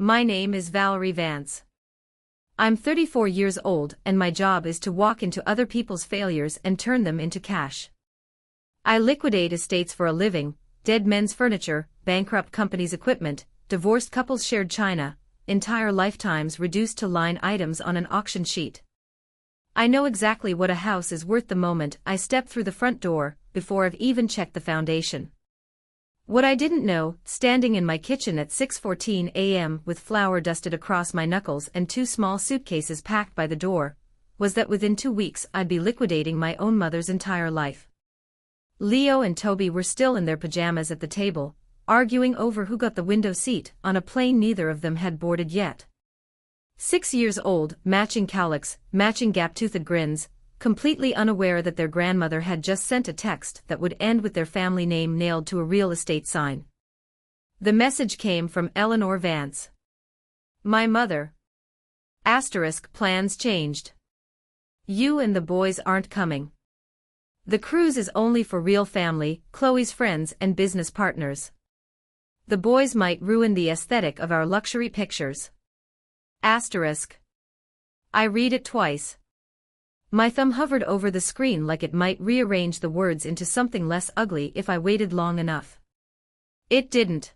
My name is Valerie Vance. I'm 34 years old and my job is to walk into other people's failures and turn them into cash. I liquidate estates for a living, dead men's furniture, bankrupt companies' equipment, divorced couples' shared china, entire lifetimes reduced to line items on an auction sheet. I know exactly what a house is worth the moment I step through the front door, before I've even checked the foundation. What I didn't know, standing in my kitchen at 6:14 a.m. with flour dusted across my knuckles and 2 small suitcases packed by the door, was that within 2 weeks I'd be liquidating my own mother's entire life. Leo and Toby were still in their pajamas at the table, arguing over who got the window seat on a plane neither of them had boarded yet. 6 years old, matching cowlicks, matching gap-toothed grins, completely unaware that their grandmother had just sent a text that would end with their family name nailed to a real estate sign. The message came from Eleanor Vance. My mother. Plans changed. You and the boys aren't coming. The cruise is only for real family, Chloe's friends and business partners. The boys might ruin the aesthetic of our luxury pictures. I read it twice. My thumb hovered over the screen like it might rearrange the words into something less ugly if I waited long enough. It didn't.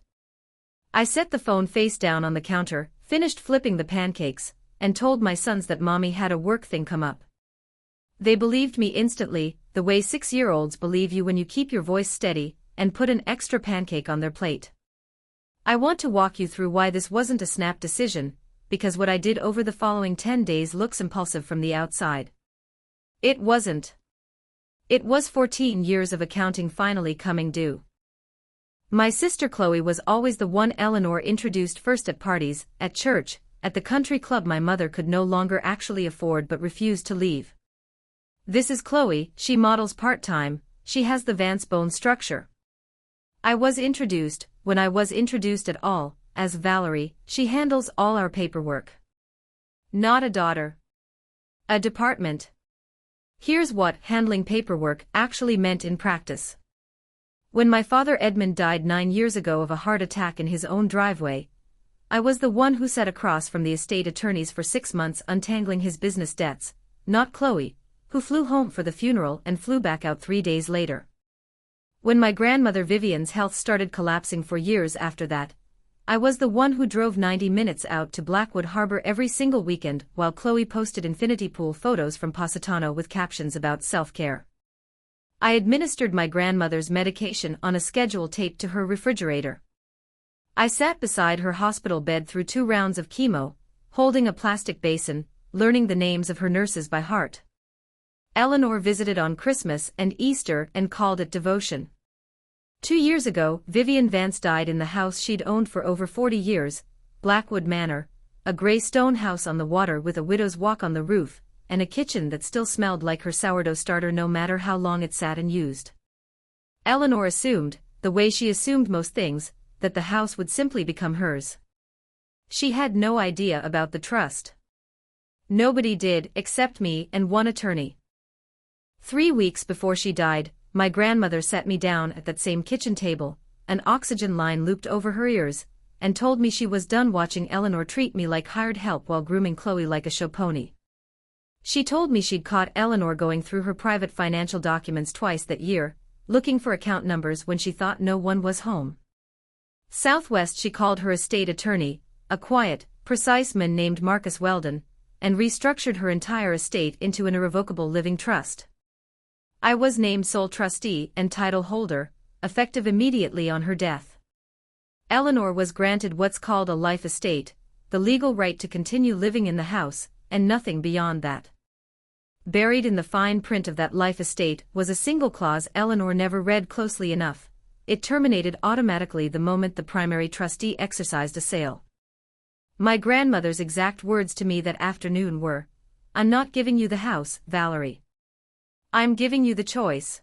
I set the phone face down on the counter, finished flipping the pancakes, and told my sons that Mommy had a work thing come up. They believed me instantly, the way 6-year-olds believe you when you keep your voice steady, and put an extra pancake on their plate. I want to walk you through why this wasn't a snap decision, because what I did over the following 10 days looks impulsive from the outside. It wasn't. It was 14 years of accounting finally coming due. My sister Chloe was always the one Eleanor introduced first at parties, at church, at the country club my mother could no longer actually afford but refused to leave. This is Chloe, she models part-time, she has the Vance bone structure. I was introduced, when I was introduced at all, as Valerie, she handles all our paperwork. Not a daughter. A department. Here's what handling paperwork actually meant in practice. When my father Edmund died 9 years ago of a heart attack in his own driveway, I was the one who sat across from the estate attorneys for 6 months untangling his business debts, not Chloe, who flew home for the funeral and flew back out 3 days later. When my grandmother Vivian's health started collapsing for years after that, I was the one who drove 90 minutes out to Blackwood Harbor every single weekend while Chloe posted infinity pool photos from Positano with captions about self-care. I administered my grandmother's medication on a schedule taped to her refrigerator. I sat beside her hospital bed through 2 rounds of chemo, holding a plastic basin, learning the names of her nurses by heart. Eleanor visited on Christmas and Easter and called it devotion. 2 years ago, Vivian Vance died in the house she'd owned for over 40 years, Blackwood Manor, a gray stone house on the water with a widow's walk on the roof, and a kitchen that still smelled like her sourdough starter no matter how long it sat unused. Eleanor assumed, the way she assumed most things, that the house would simply become hers. She had no idea about the trust. Nobody did except me and one attorney. 3 weeks before she died, my grandmother sat me down at that same kitchen table, an oxygen line looped over her ears, and told me she was done watching Eleanor treat me like hired help while grooming Chloe like a show pony. She told me she'd caught Eleanor going through her private financial documents twice that year, looking for account numbers when she thought no one was home. Southwest she called her estate attorney, a quiet, precise man named Marcus Weldon, and restructured her entire estate into an irrevocable living trust. I was named sole trustee and title holder, effective immediately on her death. Eleanor was granted what's called a life estate, the legal right to continue living in the house, and nothing beyond that. Buried in the fine print of that life estate was a single clause Eleanor never read closely enough. It terminated automatically the moment the primary trustee exercised a sale. My grandmother's exact words to me that afternoon were, "I'm not giving you the house, Valerie. I'm giving you the choice.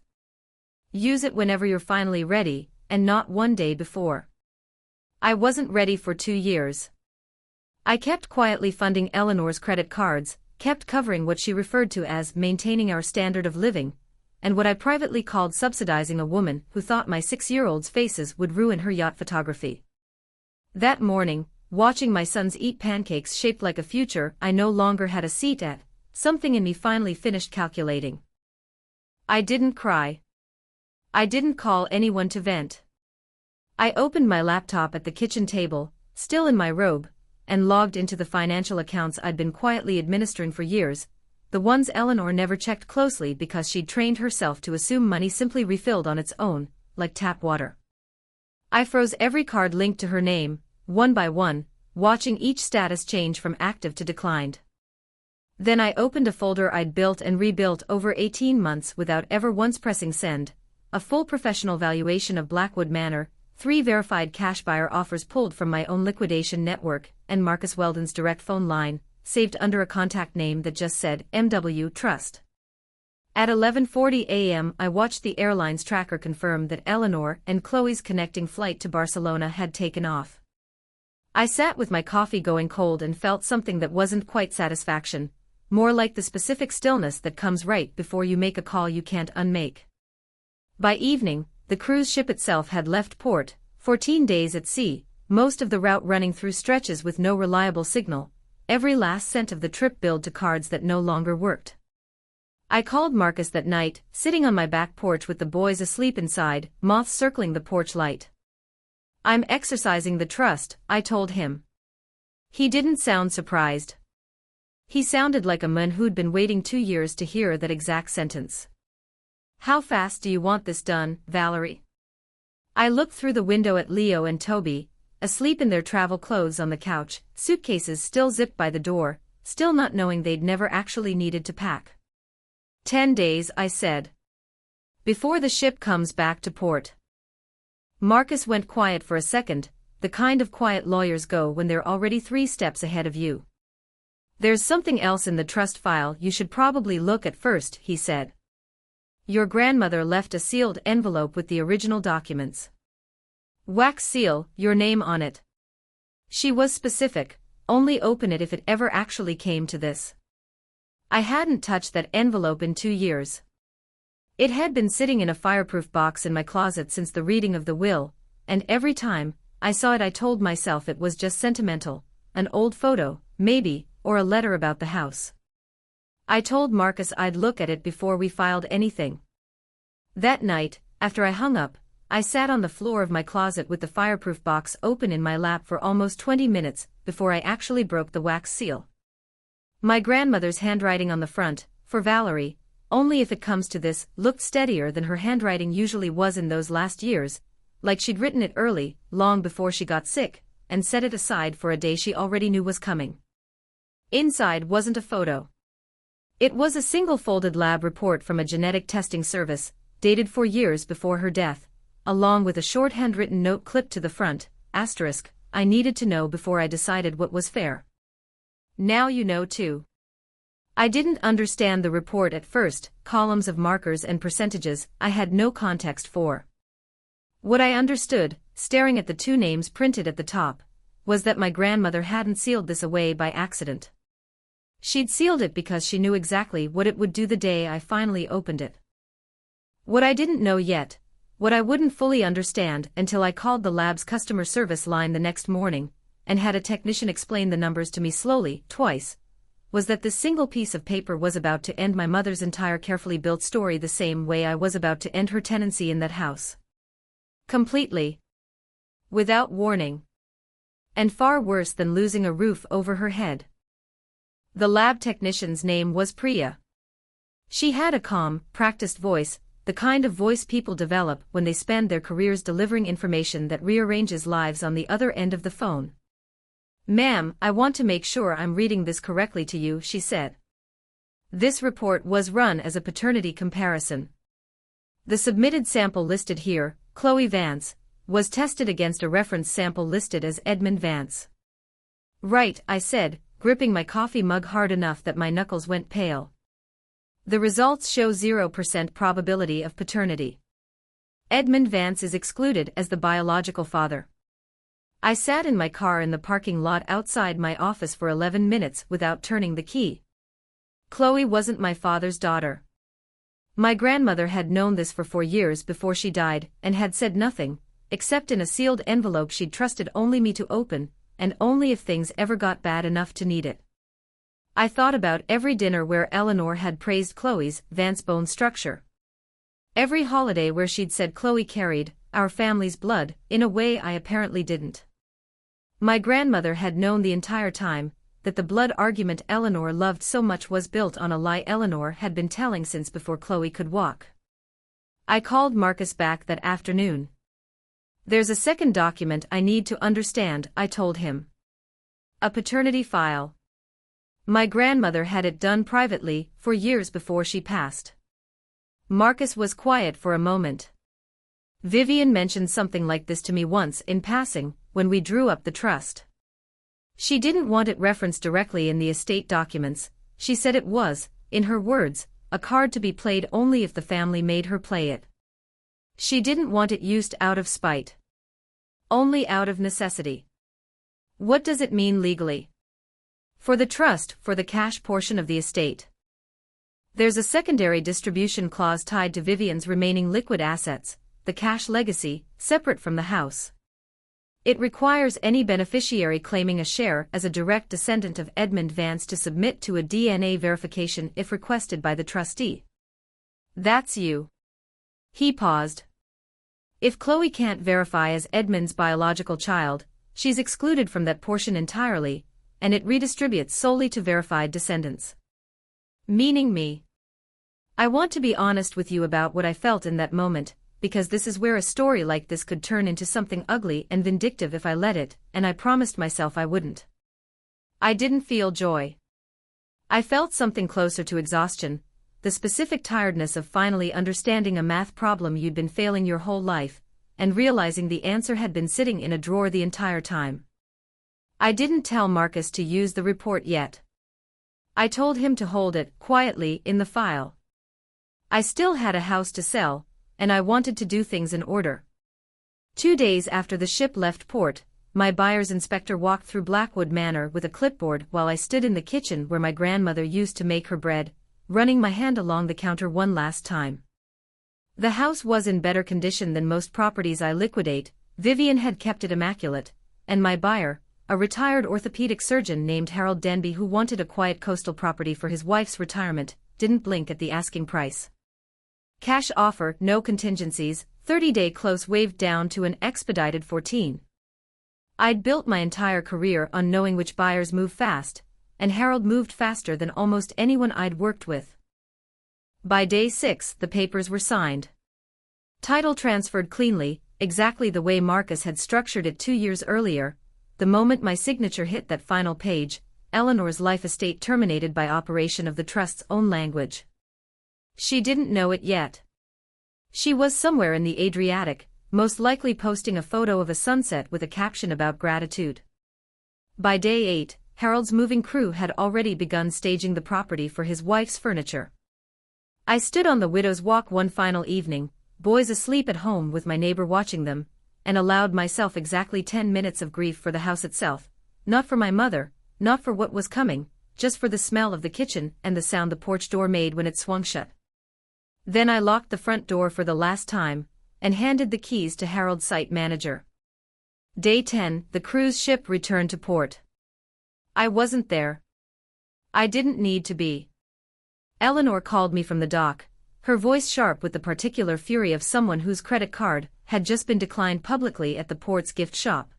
Use it whenever you're finally ready, and not one day before." I wasn't ready for 2 years. I kept quietly funding Eleanor's credit cards, kept covering what she referred to as maintaining our standard of living, and what I privately called subsidizing a woman who thought my 6-year-old's faces would ruin her yacht photography. That morning, watching my sons eat pancakes shaped like a future I no longer had a seat at. Something in me finally finished calculating. I didn't cry. I didn't call anyone to vent. I opened my laptop at the kitchen table, still in my robe, and logged into the financial accounts I'd been quietly administering for years, the ones Eleanor never checked closely because she'd trained herself to assume money simply refilled on its own, like tap water. I froze every card linked to her name, one by one, watching each status change from active to declined. Then I opened a folder I'd built and rebuilt over 18 months without ever once pressing send, a full professional valuation of Blackwood Manor, 3 verified cash buyer offers pulled from my own liquidation network, and Marcus Weldon's direct phone line, saved under a contact name that just said MW Trust. At 11:40 a.m. I watched the airline's tracker confirm that Eleanor and Chloe's connecting flight to Barcelona had taken off. I sat with my coffee going cold and felt something that wasn't quite satisfaction, more like the specific stillness that comes right before you make a call you can't unmake. By evening, the cruise ship itself had left port, 14 days at sea, most of the route running through stretches with no reliable signal, every last cent of the trip billed to cards that no longer worked. I called Marcus that night, sitting on my back porch with the boys asleep inside, moths circling the porch light. "I'm exercising the trust," I told him. He didn't sound surprised. He sounded like a man who'd been waiting 2 years to hear that exact sentence. "How fast do you want this done, Valerie?" I looked through the window at Leo and Toby, asleep in their travel clothes on the couch, suitcases still zipped by the door, still not knowing they'd never actually needed to pack. 10 days, I said. Before the ship comes back to port. Marcus went quiet for a second, the kind of quiet lawyers go when they're already 3 steps ahead of you. "There's something else in the trust file you should probably look at first," he said. "Your grandmother left a sealed envelope with the original documents. Wax seal, your name on it. She was specific, only open it if it ever actually came to this." I hadn't touched that envelope in 2 years. It had been sitting in a fireproof box in my closet since the reading of the will, and every time I saw it I told myself it was just sentimental, an old photo, maybe, or a letter about the house. I told Marcus I'd look at it before we filed anything. That night, after I hung up, I sat on the floor of my closet with the fireproof box open in my lap for almost 20 minutes before I actually broke the wax seal. My grandmother's handwriting on the front, for Valerie, only if it comes to this, looked steadier than her handwriting usually was in those last years, like she'd written it early, long before she got sick, and set it aside for a day she already knew was coming. Inside wasn't a photo. It was a single folded lab report from a genetic testing service, dated 4 years before her death, along with a short handwritten note clipped to the front, asterisk, "I needed to know before I decided what was fair. Now you know too." I didn't understand the report at first, columns of markers and percentages I had no context for. What I understood, staring at the 2 names printed at the top, was that my grandmother hadn't sealed this away by accident. She'd sealed it because she knew exactly what it would do the day I finally opened it. What I didn't know yet, what I wouldn't fully understand until I called the lab's customer service line the next morning, and had a technician explain the numbers to me slowly, twice, was that this single piece of paper was about to end my mother's entire carefully built story the same way I was about to end her tenancy in that house. Completely. Without warning. And far worse than losing a roof over her head. The lab technician's name was Priya. She had a calm, practiced voice, the kind of voice people develop when they spend their careers delivering information that rearranges lives on the other end of the phone. "Ma'am, I want to make sure I'm reading this correctly to you," she said. This report was run as a paternity comparison. The submitted sample listed here, Chloe Vance, was tested against a reference sample listed as Edmund Vance. "Right," I said, gripping my coffee mug hard enough that my knuckles went pale. "The results show 0% probability of paternity. Edmund Vance is excluded as the biological father." I sat in my car in the parking lot outside my office for 11 minutes without turning the key. Chloe wasn't my father's daughter. My grandmother had known this for 4 years before she died and had said nothing, except in a sealed envelope she'd trusted only me to open, and only if things ever got bad enough to need it. I thought about every dinner where Eleanor had praised Chloe's Vance bone structure. Every holiday where she'd said Chloe carried our family's blood in a way I apparently didn't. My grandmother had known the entire time that the blood argument Eleanor loved so much was built on a lie Eleanor had been telling since before Chloe could walk. I called Marcus back that afternoon. "There's a second document I need to understand," I told him. "A paternity file. My grandmother had it done privately for years before she passed." Marcus was quiet for a moment. "Vivian mentioned something like this to me once in passing, when we drew up the trust. She didn't want it referenced directly in the estate documents. She said it was, in her words, a card to be played only if the family made her play it. She didn't want it used out of spite. Only out of necessity." "What does it mean legally?" "For the trust, for the cash portion of the estate. There's a secondary distribution clause tied to Vivian's remaining liquid assets, the cash legacy, separate from the house. It requires any beneficiary claiming a share as a direct descendant of Edmund Vance to submit to a DNA verification if requested by the trustee." "That's you." He paused. "If Chloe can't verify as Edmund's biological child, she's excluded from that portion entirely, and it redistributes solely to verified descendants." "Meaning me." "I want to be honest with you about what I felt in that moment, because this is where a story like this could turn into something ugly and vindictive if I let it, and I promised myself I wouldn't. I didn't feel joy. I felt something closer to exhaustion, the specific tiredness of finally understanding a math problem you'd been failing your whole life, and realizing the answer had been sitting in a drawer the entire time. I didn't tell Marcus to use the report yet. I told him to hold it quietly in the file. I still had a house to sell, and I wanted to do things in order. 2 days after the ship left port, my buyer's inspector walked through Blackwood Manor with a clipboard while I stood in the kitchen where my grandmother used to make her bread, running my hand along the counter one last time. The house was in better condition than most properties I liquidate. Vivian had kept it immaculate, and my buyer, a retired orthopedic surgeon named Harold Denby who wanted a quiet coastal property for his wife's retirement, didn't blink at the asking price. Cash offer, no contingencies, 30-day close waived down to an expedited 14. I'd built my entire career on knowing which buyers move fast, and Harold moved faster than almost anyone I'd worked with. By day 6, the papers were signed. Title transferred cleanly, exactly the way Marcus had structured it 2 years earlier. The moment my signature hit that final page, Eleanor's life estate terminated by operation of the trust's own language. She didn't know it yet. She was somewhere in the Adriatic, most likely posting a photo of a sunset with a caption about gratitude. By day 8, Harold's moving crew had already begun staging the property for his wife's furniture. I stood on the widow's walk one final evening, boys asleep at home with my neighbor watching them, and allowed myself exactly 10 minutes of grief for the house itself, not for my mother, not for what was coming, just for the smell of the kitchen and the sound the porch door made when it swung shut. Then I locked the front door for the last time, and handed the keys to Harold's site manager. Day 10, the cruise ship returned to port. I wasn't there. I didn't need to be. Eleanor called me from the dock, her voice sharp with the particular fury of someone whose credit card had just been declined publicly at the port's gift shop.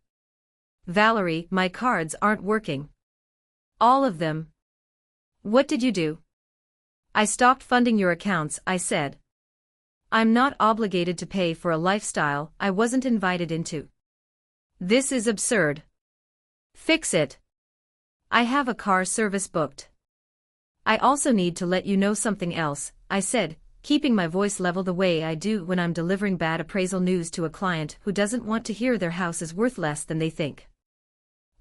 "Valerie, my cards aren't working. All of them." "What did you do?" "I stopped funding your accounts," I said. "I'm not obligated to pay for a lifestyle I wasn't invited into. This is absurd. Fix it. I have a car service booked." "I also need to let you know something else," I said, keeping my voice level the way I do when I'm delivering bad appraisal news to a client who doesn't want to hear their house is worth less than they think.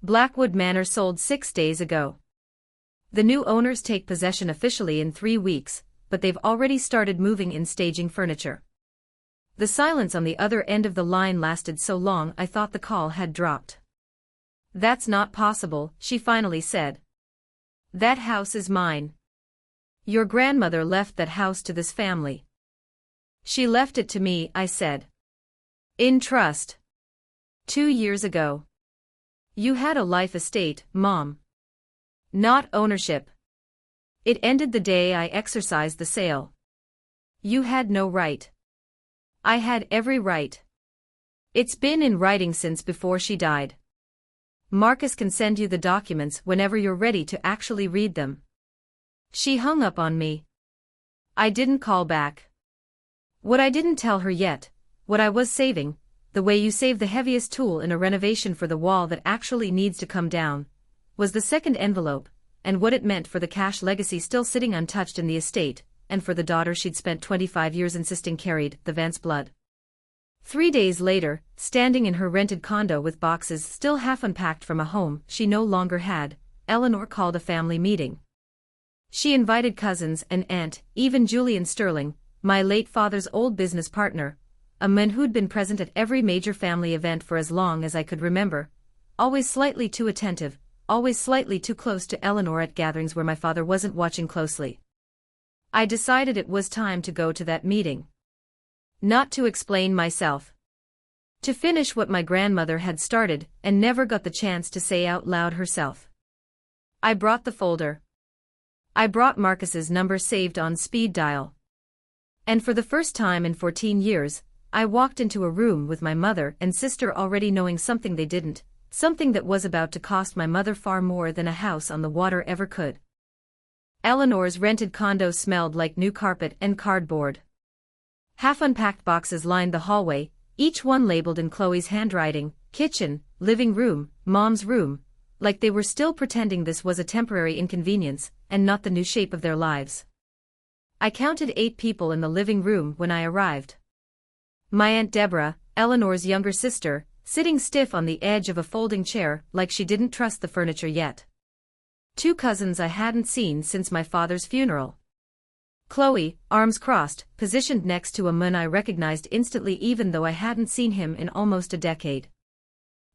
"Blackwood Manor sold 6 days ago. The new owners take possession officially in 3 weeks, but they've already started moving and staging furniture." The silence on the other end of the line lasted so long I thought the call had dropped. "That's not possible," she finally said. "That house is mine. Your grandmother left that house to this family." "She left it to me," I said. "In trust. 2 years ago." You had a life estate, Mom. Not ownership. It ended the day I exercised the sale. You had no right. I had every right. It's been in writing since before she died. Marcus can send you the documents whenever you're ready to actually read them. She hung up on me. I didn't call back. What I didn't tell her yet, what I was saving, the way you save the heaviest tool in a renovation for the wall that actually needs to come down, was the second envelope, and what it meant for the cash legacy still sitting untouched in the estate, and for the daughter she'd spent 25 years insisting carried the Vance blood. 3 days later, standing in her rented condo with boxes still half unpacked from a home she no longer had, Eleanor called a family meeting. She invited cousins and aunt, even Julian Sterling, my late father's old business partner, a man who'd been present at every major family event for as long as I could remember, always slightly too attentive, always slightly too close to Eleanor at gatherings where my father wasn't watching closely. I decided it was time to go to that meeting. Not to explain myself. To finish what my grandmother had started and never got the chance to say out loud herself. I brought the folder. I brought Marcus's number saved on speed dial. And for the first time in 14 years, I walked into a room with my mother and sister already knowing something they didn't, something that was about to cost my mother far more than a house on the water ever could. Eleanor's rented condo smelled like new carpet and cardboard. Half-unpacked boxes lined the hallway, each one labeled in Chloe's handwriting, kitchen, living room, mom's room, like they were still pretending this was a temporary inconvenience, and not the new shape of their lives. I counted 8 people in the living room when I arrived. My Aunt Deborah, Eleanor's younger sister, sitting stiff on the edge of a folding chair like she didn't trust the furniture yet. 2 cousins I hadn't seen since my father's funeral. Chloe, arms crossed, positioned next to a man I recognized instantly even though I hadn't seen him in almost a decade.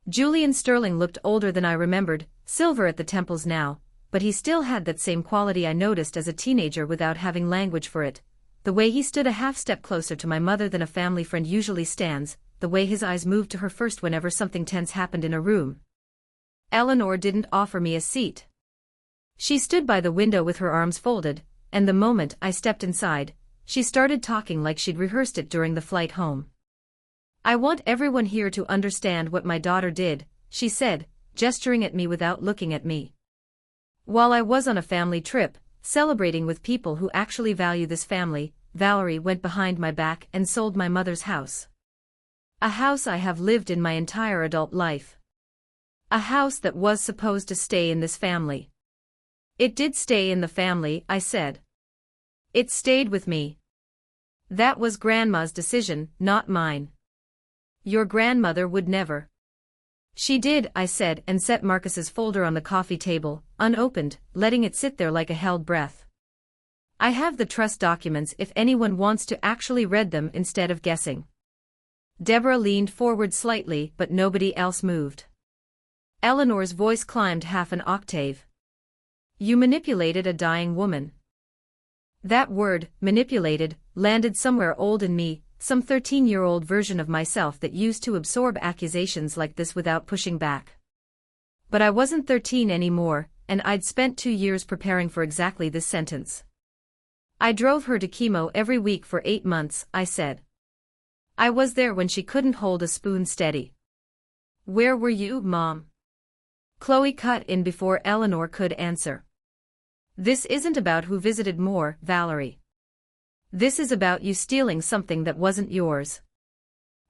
Julian Sterling looked older than I remembered, silver at the temples now, but he still had that same quality I noticed as a teenager without having language for it, the way he stood a half-step closer to my mother than a family friend usually stands, the way his eyes moved to her first whenever something tense happened in a room. Eleanor didn't offer me a seat. She stood by the window with her arms folded, and the moment I stepped inside, she started talking like she'd rehearsed it during the flight home. I want everyone here to understand what my daughter did, she said, gesturing at me without looking at me. While I was on a family trip, celebrating with people who actually value this family, Valerie went behind my back and sold my mother's house. A house I have lived in my entire adult life. A house that was supposed to stay in this family. It did stay in the family, I said. It stayed with me. That was Grandma's decision, not mine. Your grandmother would never. She did, I said, and set Marcus's folder on the coffee table, unopened, letting it sit there like a held breath. I have the trust documents if anyone wants to actually read them instead of guessing. Deborah leaned forward slightly, but nobody else moved. Eleanor's voice climbed half an octave. You manipulated a dying woman. That word, manipulated, landed somewhere old in me, some 13-year-old version of myself that used to absorb accusations like this without pushing back. But I wasn't 13 anymore, and I'd spent 2 years preparing for exactly this sentence. I drove her to chemo every week for 8 months, I said. I was there when she couldn't hold a spoon steady. Where were you, Mom? Chloe cut in before Eleanor could answer. This isn't about who visited more, Valerie. This is about you stealing something that wasn't yours.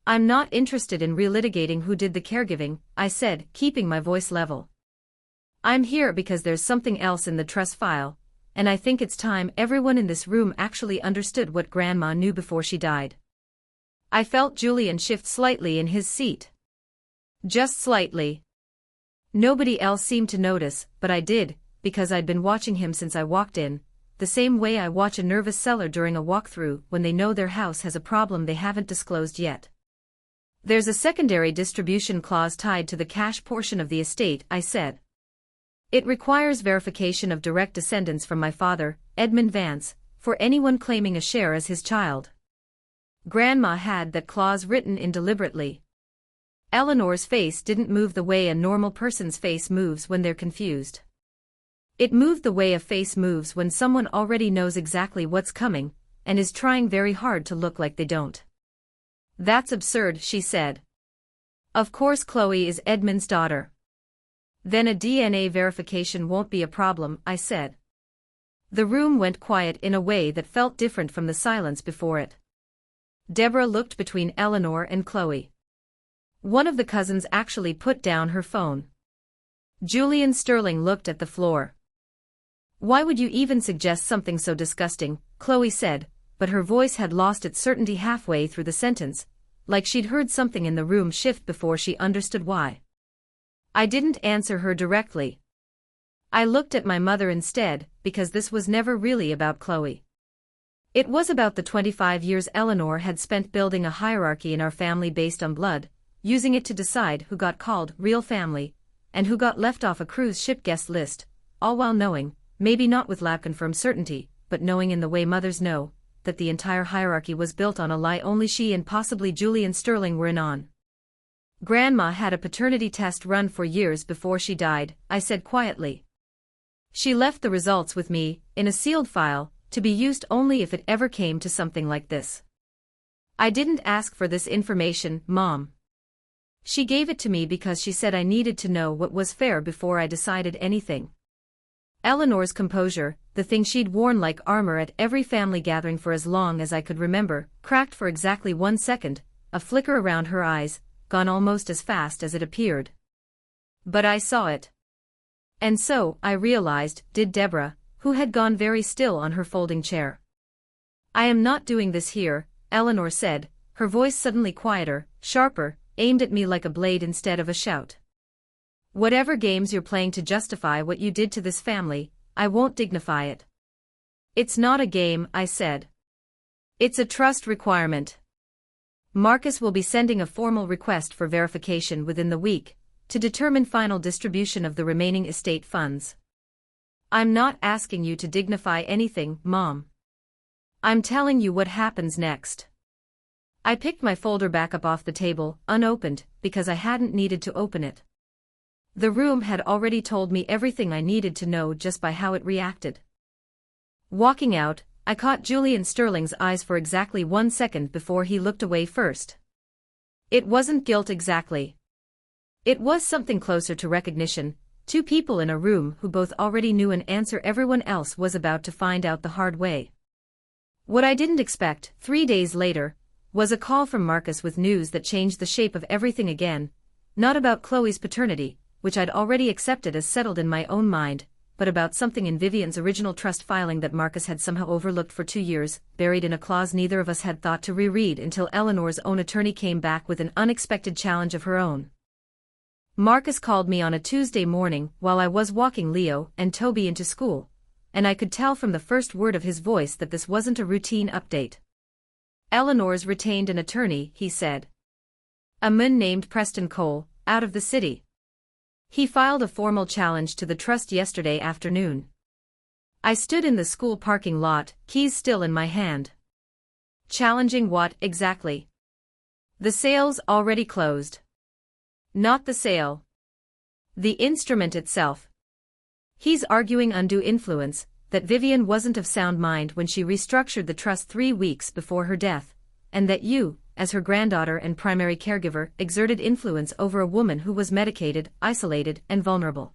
I'm not interested in relitigating who did the caregiving, I said, keeping my voice level. I'm here because there's something else in the trust file, and I think it's time everyone in this room actually understood what Grandma knew before she died. I felt Julian shift slightly in his seat. Just slightly. Nobody else seemed to notice, but I did, because I'd been watching him since I walked in, the same way I watch a nervous seller during a walkthrough when they know their house has a problem they haven't disclosed yet. There's a secondary distribution clause tied to the cash portion of the estate, I said. It requires verification of direct descendants from my father, Edmund Vance, for anyone claiming a share as his child. Grandma had that clause written in deliberately. Eleanor's face didn't move the way a normal person's face moves when they're confused. It moved the way a face moves when someone already knows exactly what's coming, and is trying very hard to look like they don't. "That's absurd," she said. "Of course Chloe is Edmund's daughter." "Then a DNA verification won't be a problem," I said. The room went quiet in a way that felt different from the silence before it. Deborah looked between Eleanor and Chloe. One of the cousins actually put down her phone. Julian Sterling looked at the floor. "Why would you even suggest something so disgusting?" Chloe said, but her voice had lost its certainty halfway through the sentence, like she'd heard something in the room shift before she understood why. I didn't answer her directly. I looked at my mother instead, because this was never really about Chloe. It was about the 25 years Eleanor had spent building a hierarchy in our family based on blood, using it to decide who got called real family, and who got left off a cruise ship guest list, all while knowing, maybe not with lab-confirmed certainty, but knowing in the way mothers know, that the entire hierarchy was built on a lie only she and possibly Julian Sterling were in on. "Grandma had a paternity test run for years before she died," I said quietly. "She left the results with me, in a sealed file, to be used only if it ever came to something like this. I didn't ask for this information, Mom. She gave it to me because she said I needed to know what was fair before I decided anything." Eleanor's composure, the thing she'd worn like armor at every family gathering for as long as I could remember, cracked for exactly 1 second, a flicker around her eyes, gone almost as fast as it appeared. But I saw it. And so, I realized, did Deborah, who had gone very still on her folding chair. "I am not doing this here," Eleanor said, her voice suddenly quieter, sharper, aimed at me like a blade instead of a shout. "Whatever games you're playing to justify what you did to this family, I won't dignify it." "It's not a game," I said. "It's a trust requirement. Marcus will be sending a formal request for verification within the week, to determine final distribution of the remaining estate funds. I'm not asking you to dignify anything, Mom. I'm telling you what happens next." I picked my folder back up off the table, unopened, because I hadn't needed to open it. The room had already told me everything I needed to know just by how it reacted. Walking out, I caught Julian Sterling's eyes for exactly 1 second before he looked away first. It wasn't guilt exactly. It was something closer to recognition, two people in a room who both already knew an answer everyone else was about to find out the hard way. What I didn't expect, 3 days later, was a call from Marcus with news that changed the shape of everything again, not about Chloe's paternity, which I'd already accepted as settled in my own mind, but about something in Vivian's original trust filing that Marcus had somehow overlooked for 2 years, buried in a clause neither of us had thought to reread until Eleanor's own attorney came back with an unexpected challenge of her own. Marcus called me on a Tuesday morning while I was walking Leo and Toby into school, and I could tell from the first word of his voice that this wasn't a routine update. "Eleanor's retained an attorney," he said. "A man named Preston Cole, out of the city. He filed a formal challenge to the trust yesterday afternoon." I stood in the school parking lot, keys still in my hand. "Challenging what, exactly?" "The sale's already closed." "Not the sale. The instrument itself. He's arguing undue influence, that Vivian wasn't of sound mind when she restructured the trust 3 weeks before her death, and that you, as her granddaughter and primary caregiver, exerted influence over a woman who was medicated, isolated, and vulnerable.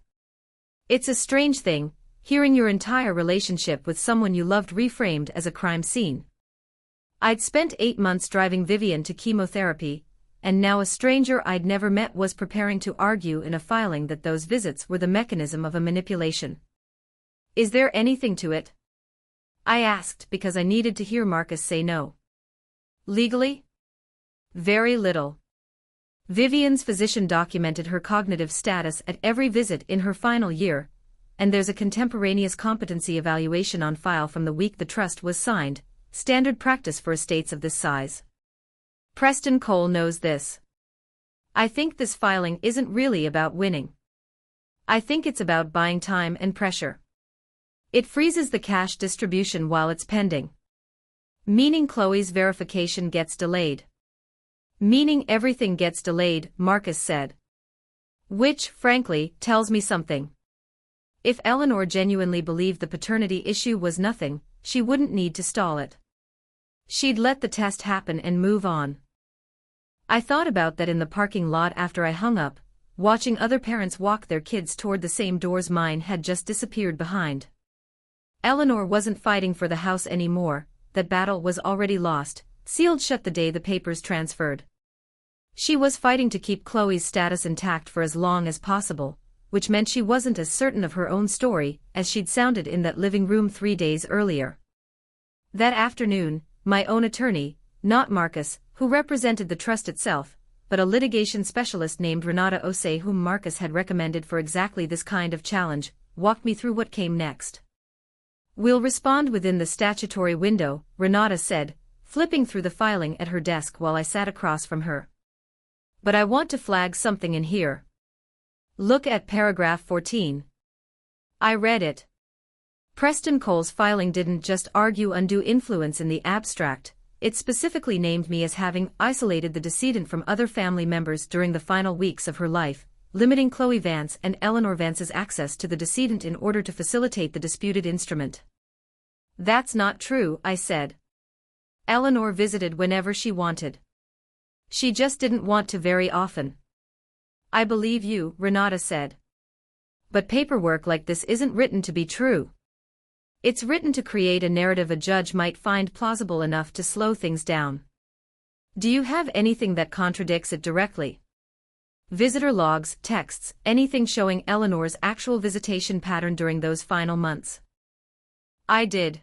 It's a strange thing, hearing your entire relationship with someone you loved reframed as a crime scene. I'd spent 8 months driving Vivian to chemotherapy, and now a stranger I'd never met was preparing to argue in a filing that those visits were the mechanism of a manipulation. "Is there anything to it?" I asked because I needed to hear Marcus say no. "Legally? Very little. Vivian's physician documented her cognitive status at every visit in her final year, and there's a contemporaneous competency evaluation on file from the week the trust was signed, standard practice for estates of this size. Preston Cole knows this. I think this filing isn't really about winning. I think it's about buying time and pressure. It freezes the cash distribution while it's pending. Meaning Chloe's verification gets delayed. Meaning everything gets delayed, Marcus said. Which, frankly, tells me something. If Eleanor genuinely believed the paternity issue was nothing, she wouldn't need to stall it. She'd let the test happen and move on. I thought about that in the parking lot after I hung up, watching other parents walk their kids toward the same doors mine had just disappeared behind. Eleanor wasn't fighting for the house anymore, that battle was already lost, sealed shut the day the papers transferred. She was fighting to keep Chloe's status intact for as long as possible, which meant she wasn't as certain of her own story as she'd sounded in that living room 3 days earlier. That afternoon, my own attorney, not Marcus, who represented the trust itself, but a litigation specialist named Renata Osei whom Marcus had recommended for exactly this kind of challenge, walked me through what came next. "We'll respond within the statutory window," Renata said, flipping through the filing at her desk while I sat across from her. "But I want to flag something in here. Look at paragraph 14. I read it. Preston Cole's filing didn't just argue undue influence in the abstract, it specifically named me as having isolated the decedent from other family members during the final weeks of her life, limiting Chloe Vance and Eleanor Vance's access to the decedent in order to facilitate the disputed instrument." "That's not true," I said. "Eleanor visited whenever she wanted. She just didn't want to very often." "I believe you," Renata said. "But paperwork like this isn't written to be true. It's written to create a narrative a judge might find plausible enough to slow things down. Do you have anything that contradicts it directly? Visitor logs, texts, anything showing Eleanor's actual visitation pattern during those final months?" I did.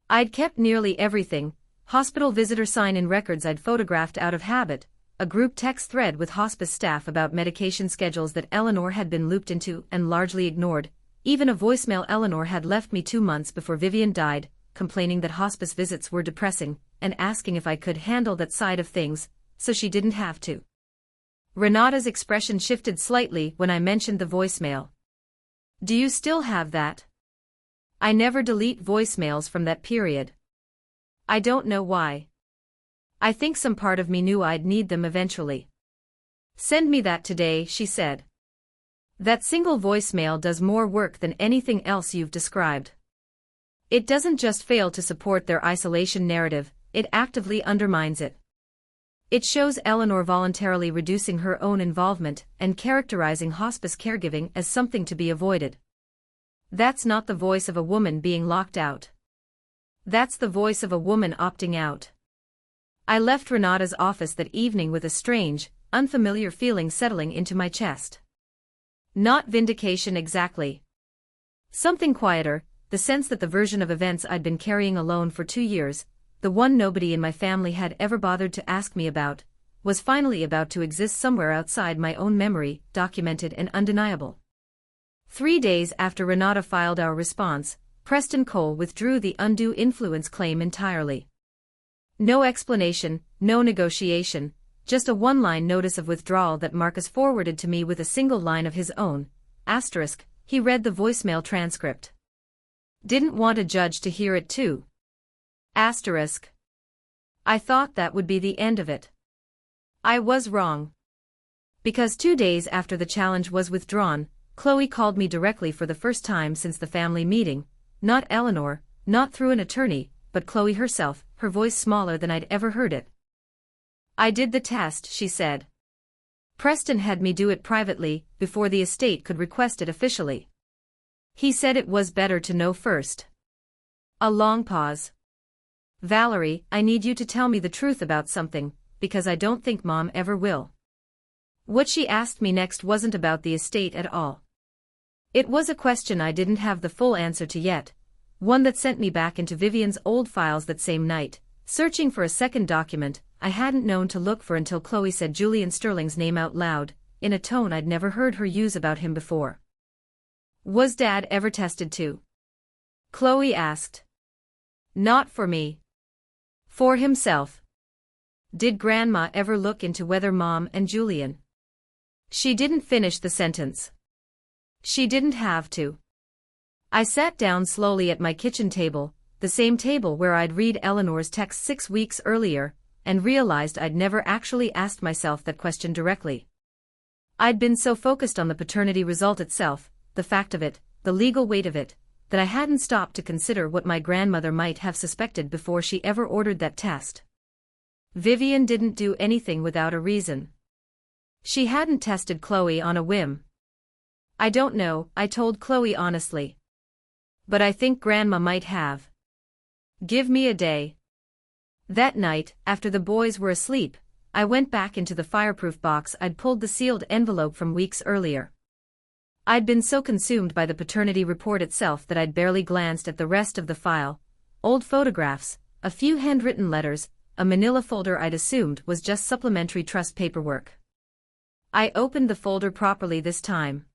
I'd kept nearly everything: hospital visitor sign-in records I'd photographed out of habit, a group text thread with hospice staff about medication schedules that Eleanor had been looped into and largely ignored, even a voicemail Eleanor had left me 2 months before Vivian died, complaining that hospice visits were depressing, and asking if I could handle that side of things, so she didn't have to. Renata's expression shifted slightly when I mentioned the voicemail. "Do you still have that?" "I never delete voicemails from that period. I don't know why. I think some part of me knew I'd need them eventually." "Send me that today," she said. "That single voicemail does more work than anything else you've described. It doesn't just fail to support their isolation narrative, it actively undermines it. It shows Eleanor voluntarily reducing her own involvement and characterizing hospice caregiving as something to be avoided. That's not the voice of a woman being locked out. That's the voice of a woman opting out." I left Renata's office that evening with a strange, unfamiliar feeling settling into my chest. Not vindication exactly. Something quieter, the sense that the version of events I'd been carrying alone for 2 years, the one nobody in my family had ever bothered to ask me about, was finally about to exist somewhere outside my own memory, documented and undeniable. 3 days after Renata filed our response, Preston Cole withdrew the undue influence claim entirely. No explanation, no negotiation, just a one-line notice of withdrawal that Marcus forwarded to me with a single line of his own. Asterisk, he read the voicemail transcript. "Didn't want a judge to hear it too." Asterisk. I thought that would be the end of it. I was wrong. Because 2 days after the challenge was withdrawn, Chloe called me directly for the first time since the family meeting, not Eleanor, not through an attorney, but Chloe herself, her voice smaller than I'd ever heard it. "I did the test," she said. "Preston had me do it privately, before the estate could request it officially. He said it was better to know first." A long pause. "Valerie, I need you to tell me the truth about something, because I don't think Mom ever will." What she asked me next wasn't about the estate at all. It was a question I didn't have the full answer to yet, one that sent me back into Vivian's old files that same night, searching for a second document I hadn't known to look for until Chloe said Julian Sterling's name out loud, in a tone I'd never heard her use about him before. "Was Dad ever tested too?" Chloe asked. "Not for me. For himself." "Did Grandma ever look into whether Mom and Julian—" She didn't finish the sentence. She didn't have to. I sat down slowly at my kitchen table, the same table where I'd read Eleanor's text 6 weeks earlier, and realized I'd never actually asked myself that question directly. I'd been so focused on the paternity result itself, the fact of it, the legal weight of it, that I hadn't stopped to consider what my grandmother might have suspected before she ever ordered that test. Vivian didn't do anything without a reason. She hadn't tested Chloe on a whim. I don't know, I told Chloe honestly. But I think Grandma might have. Give me a day. That night, after the boys were asleep, I went back into the fireproof box I'd pulled the sealed envelope from weeks earlier. I'd been so consumed by the paternity report itself that I'd barely glanced at the rest of the file: old photographs, a few handwritten letters, a manila folder I'd assumed was just supplementary trust paperwork. I opened the folder properly this time.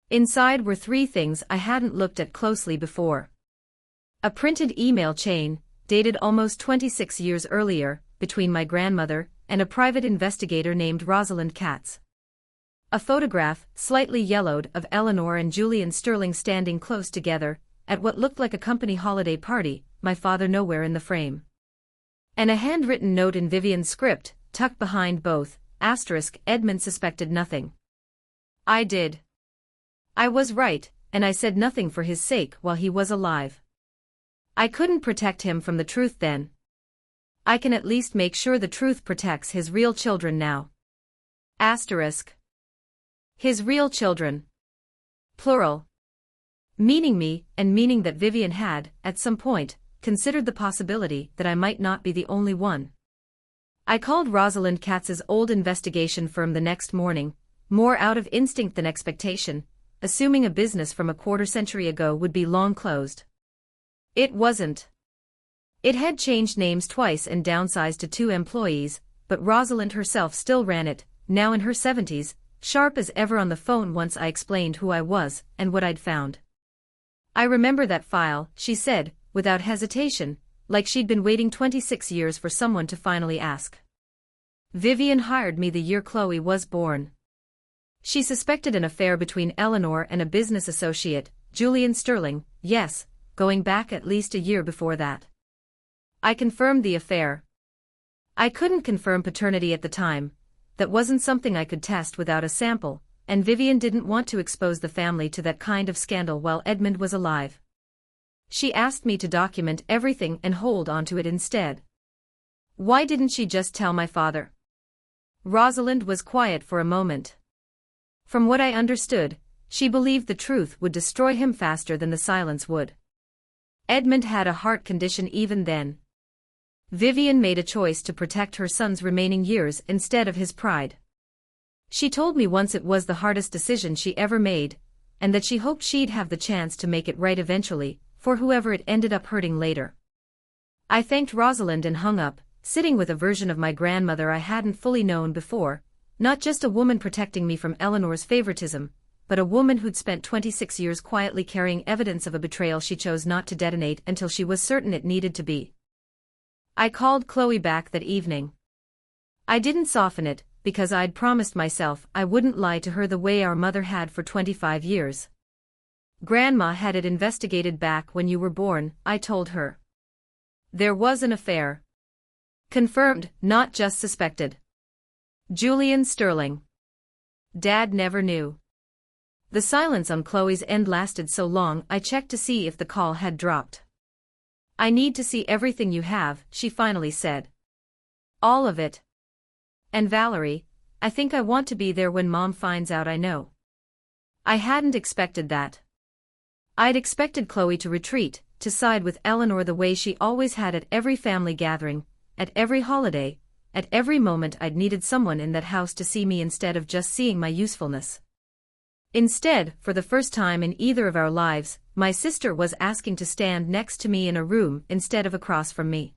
Inside were 3 things I hadn't looked at closely before. A printed email chain, dated almost 26 years earlier, between my grandmother and a private investigator named Rosalind Katz. A photograph, slightly yellowed, of Eleanor and Julian Sterling standing close together, at what looked like a company holiday party, my father nowhere in the frame. And a handwritten note in Vivian's script, tucked behind both, *, Edmund suspected nothing. I did. I was right, and I said nothing for his sake while he was alive. I couldn't protect him from the truth then. I can at least make sure the truth protects his real children now. His real children. Plural. Meaning me, and meaning that Vivian had, at some point, considered the possibility that I might not be the only one. I called Rosalind Katz's old investigation firm the next morning, more out of instinct than expectation, assuming a business from a quarter-century ago would be long closed. It wasn't. It had changed names twice and downsized to 2 employees, but Rosalind herself still ran it, now in her 70s, sharp as ever on the phone once I explained who I was and what I'd found. I remember that file, she said, without hesitation, like she'd been waiting 26 years for someone to finally ask. Vivian hired me the year Chloe was born. She suspected an affair between Eleanor and a business associate, Julian Sterling, yes, going back at least a year before that. I confirmed the affair. I couldn't confirm paternity at the time. That wasn't something I could test without a sample, and Vivian didn't want to expose the family to that kind of scandal while Edmund was alive. She asked me to document everything and hold on to it instead. Why didn't she just tell my father? Rosalind was quiet for a moment. From what I understood, she believed the truth would destroy him faster than the silence would. Edmund had a heart condition even then. Vivian made a choice to protect her son's remaining years instead of his pride. She told me once it was the hardest decision she ever made, and that she hoped she'd have the chance to make it right eventually, for whoever it ended up hurting later. I thanked Rosalind and hung up, sitting with a version of my grandmother I hadn't fully known before, not just a woman protecting me from Eleanor's favoritism, but a woman who'd spent 26 years quietly carrying evidence of a betrayal she chose not to detonate until she was certain it needed to be. I called Chloe back that evening. I didn't soften it, because I'd promised myself I wouldn't lie to her the way our mother had for 25 years. Grandma had it investigated back when you were born, I told her. There was an affair. Confirmed, not just suspected. Julian Sterling. Dad never knew. The silence on Chloe's end lasted so long I checked to see if the call had dropped. I need to see everything you have, she finally said. All of it. And Valerie, I think I want to be there when Mom finds out I know. I hadn't expected that. I'd expected Chloe to retreat, to side with Eleanor the way she always had at every family gathering, at every holiday, at every moment I'd needed someone in that house to see me instead of just seeing my usefulness. Instead, for the first time in either of our lives, my sister was asking to stand next to me in a room instead of across from me.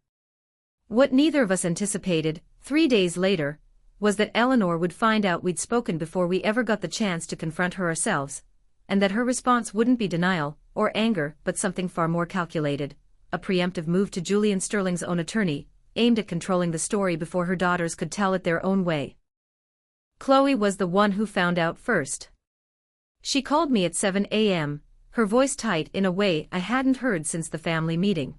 What neither of us anticipated, 3 days later, was that Eleanor would find out we'd spoken before we ever got the chance to confront her ourselves, and that her response wouldn't be denial or anger but something far more calculated, a preemptive move to Julian Sterling's own attorney, aimed at controlling the story before her daughters could tell it their own way. Chloe was the one who found out first. She called me at 7 a.m., her voice tight in a way I hadn't heard since the family meeting.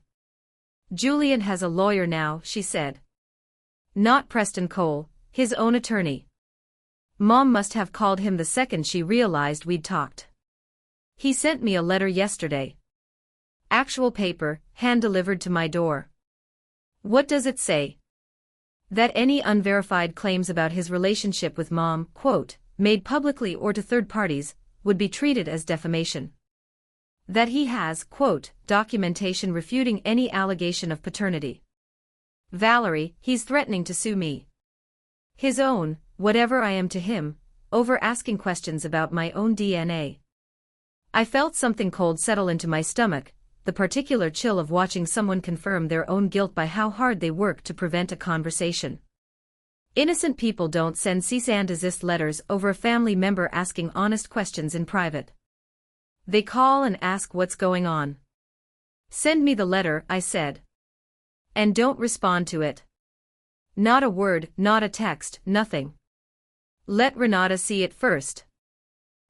Julian has a lawyer now, she said. Not Preston Cole, his own attorney. Mom must have called him the second she realized we'd talked. He sent me a letter yesterday. Actual paper, hand-delivered to my door. What does it say? That any unverified claims about his relationship with Mom, quote, made publicly or to third parties, would be treated as defamation. That he has, quote, documentation refuting any allegation of paternity. Valerie, he's threatening to sue me. His own, whatever I am to him, over asking questions about my own DNA. I felt something cold settle into my stomach, the particular chill of watching someone confirm their own guilt by how hard they work to prevent a conversation. Innocent people don't send cease and desist letters over a family member asking honest questions in private. They call and ask what's going on. Send me the letter, I said. And don't respond to it. Not a word, not a text, nothing. Let Renata see it first.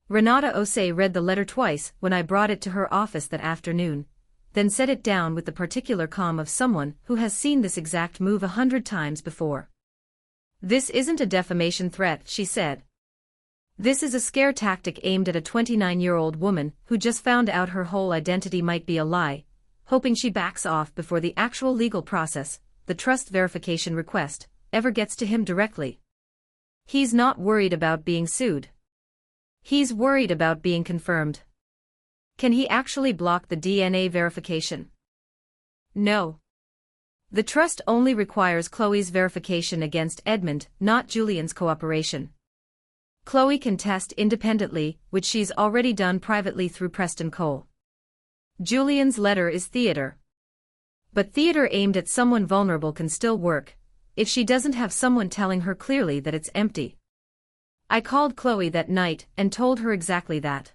Renata Osei read the letter twice when I brought it to her office that afternoon, then set it down with the particular calm of someone who has seen this exact move 100 times before. This isn't a defamation threat, she said. This is a scare tactic aimed at a 29-year-old woman who just found out her whole identity might be a lie, hoping she backs off before the actual legal process, the trust verification request, ever gets to him directly. He's not worried about being sued. He's worried about being confirmed. Can he actually block the DNA verification? No. The trust only requires Chloe's verification against Edmund, not Julian's cooperation. Chloe can test independently, which she's already done privately through Preston Cole. Julian's letter is theater. But theater aimed at someone vulnerable can still work, if she doesn't have someone telling her clearly that it's empty. I called Chloe that night and told her exactly that.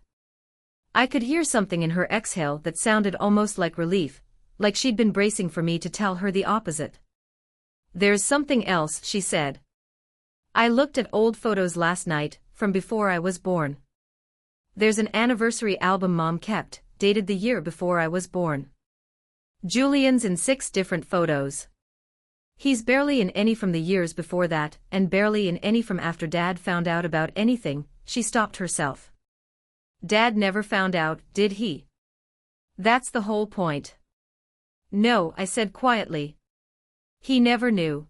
I could hear something in her exhale that sounded almost like relief, like she'd been bracing for me to tell her the opposite. There's something else, she said. I looked at old photos last night, from before I was born. There's an anniversary album Mom kept, dated the year before I was born. Julian's in 6 different photos. He's barely in any from the years before that, and barely in any from after Dad found out about anything. She stopped herself. Dad never found out, did he? That's the whole point. No, I said quietly. He never knew.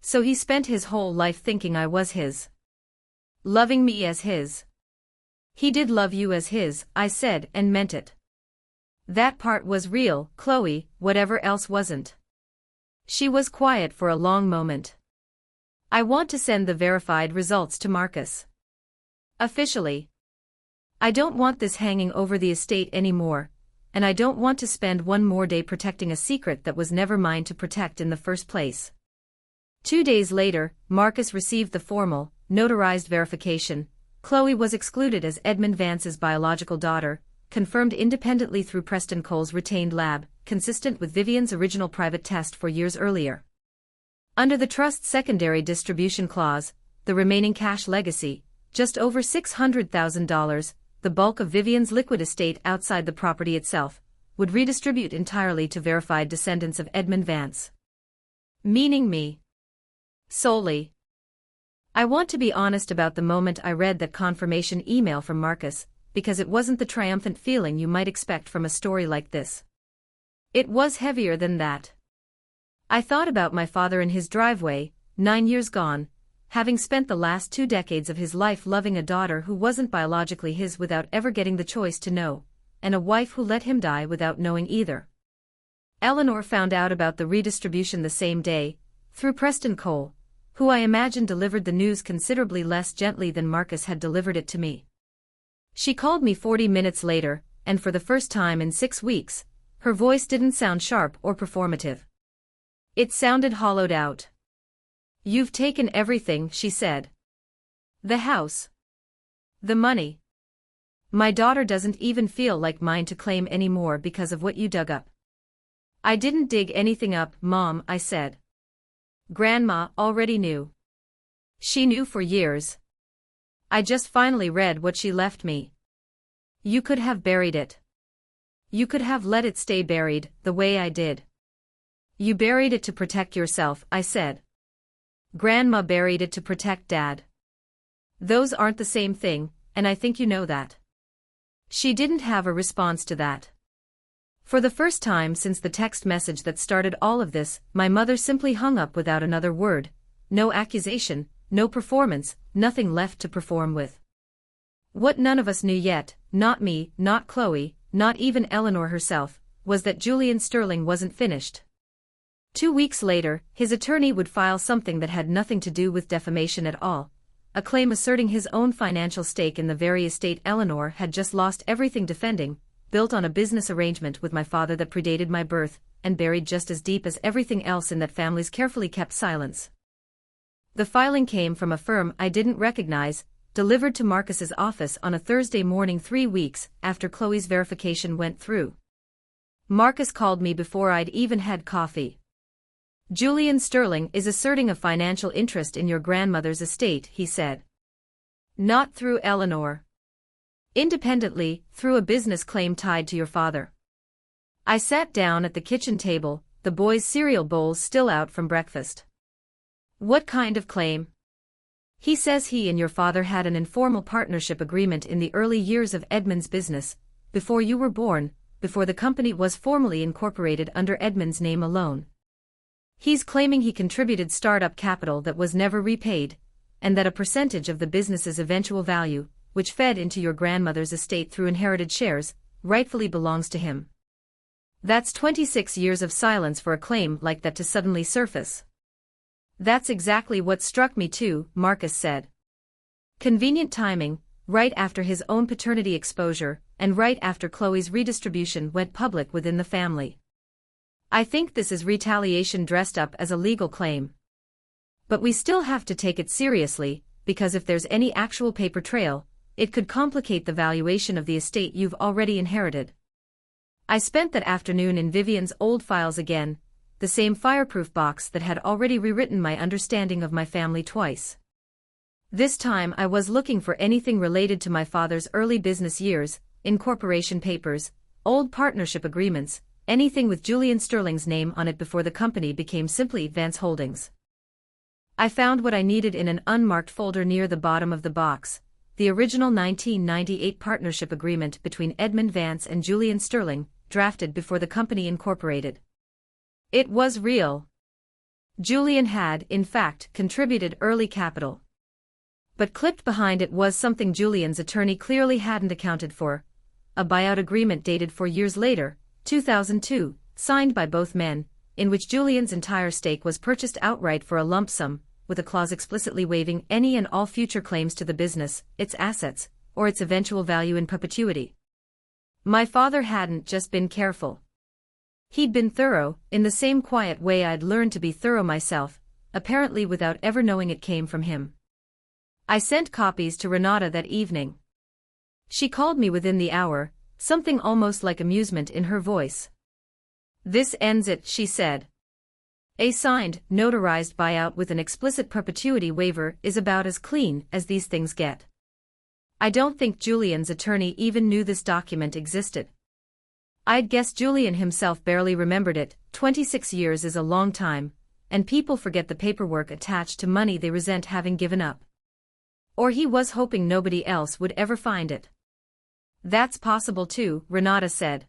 So he spent his whole life thinking I was his. Loving me as his. He did love you as his, I said, and meant it. That part was real, Chloe, whatever else wasn't. She was quiet for a long moment. I want to send the verified results to Marcus. Officially. I don't want this hanging over the estate anymore, and I don't want to spend one more day protecting a secret that was never mine to protect in the first place. 2 days later, Marcus received the formal, notarized verification. Chloe was excluded as Edmund Vance's biological daughter, confirmed independently through Preston Cole's retained lab, consistent with Vivian's original private test 4 years earlier. Under the trust's secondary distribution clause, the remaining cash legacy, just over $600,000, the bulk of Vivian's liquid estate outside the property itself, would redistribute entirely to verified descendants of Edmund Vance. Meaning me. Solely. I want to be honest about the moment I read that confirmation email from Marcus, because it wasn't the triumphant feeling you might expect from a story like this. It was heavier than that. I thought about my father in his driveway, 9 years gone, having spent the last 2 decades of his life loving a daughter who wasn't biologically his without ever getting the choice to know, and a wife who let him die without knowing either. Eleanor found out about the redistribution the same day, through Preston Cole, who I imagine delivered the news considerably less gently than Marcus had delivered it to me. She called me 40 minutes later, and for the first time in 6 weeks, her voice didn't sound sharp or performative. It sounded hollowed out. You've taken everything, she said. The house. The money. My daughter doesn't even feel like mine to claim anymore because of what you dug up. I didn't dig anything up, Mom, I said. Grandma already knew. She knew for years. I just finally read what she left me. You could have buried it. You could have let it stay buried, the way I did. You buried it to protect yourself, I said. Grandma buried it to protect Dad. Those aren't the same thing, and I think you know that. She didn't have a response to that. For the first time since the text message that started all of this, my mother simply hung up without another word. No accusation, no performance, nothing left to perform with. What none of us knew yet, not me, not Chloe, not even Eleanor herself, was that Julian Sterling wasn't finished. 2 weeks later, his attorney would file something that had nothing to do with defamation at all, a claim asserting his own financial stake in the very estate Eleanor had just lost everything defending, built on a business arrangement with my father that predated my birth, and buried just as deep as everything else in that family's carefully kept silence. The filing came from a firm I didn't recognize, delivered to Marcus's office on a Thursday morning 3 weeks after Chloe's verification went through. Marcus called me before I'd even had coffee. Julian Sterling is asserting a financial interest in your grandmother's estate, he said. Not through Eleanor. Independently, through a business claim tied to your father. I sat down at the kitchen table, the boys' cereal bowls still out from breakfast. What kind of claim? He says he and your father had an informal partnership agreement in the early years of Edmund's business, before you were born, before the company was formally incorporated under Edmund's name alone. He's claiming he contributed startup capital that was never repaid, and that a percentage of the business's eventual value, which fed into your grandmother's estate through inherited shares, rightfully belongs to him. That's 26 years of silence for a claim like that to suddenly surface. That's exactly what struck me too, Marcus said. Convenient timing, right after his own paternity exposure, and right after Chloe's redistribution went public within the family. I think this is retaliation dressed up as a legal claim. But we still have to take it seriously, because if there's any actual paper trail, it could complicate the valuation of the estate you've already inherited. I spent that afternoon in Vivian's old files again, the same fireproof box that had already rewritten my understanding of my family twice. This time I was looking for anything related to my father's early business years, incorporation papers, old partnership agreements, anything with Julian Sterling's name on it before the company became simply Vance Holdings. I found what I needed in an unmarked folder near the bottom of the box, the original 1998 partnership agreement between Edmund Vance and Julian Sterling, drafted before the company incorporated. It was real. Julian had, in fact, contributed early capital. But clipped behind it was something Julian's attorney clearly hadn't accounted for, a buyout agreement dated 4 years later, 2002, signed by both men, in which Julian's entire stake was purchased outright for a lump sum, with a clause explicitly waiving any and all future claims to the business, its assets, or its eventual value in perpetuity. My father hadn't just been careful. He'd been thorough, in the same quiet way I'd learned to be thorough myself, apparently without ever knowing it came from him. I sent copies to Renata that evening. She called me within the hour, something almost like amusement in her voice. This ends it, she said. A signed, notarized buyout with an explicit perpetuity waiver is about as clean as these things get. I don't think Julian's attorney even knew this document existed. I'd guess Julian himself barely remembered it. 26 years is a long time, and people forget the paperwork attached to money they resent having given up. Or he was hoping nobody else would ever find it. That's possible too, Renata said.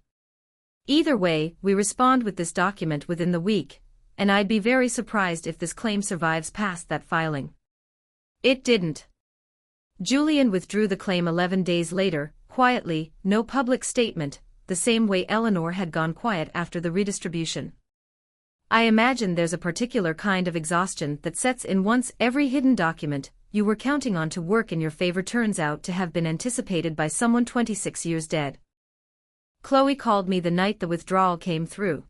Either way, we respond with this document within the week, and I'd be very surprised if this claim survives past that filing. It didn't. Julian withdrew the claim 11 days later, quietly, no public statement, the same way Eleanor had gone quiet after the redistribution. I imagine there's a particular kind of exhaustion that sets in once every hidden document you were counting on to work in your favor turns out to have been anticipated by someone 26 years dead. Chloe called me the night the withdrawal came through.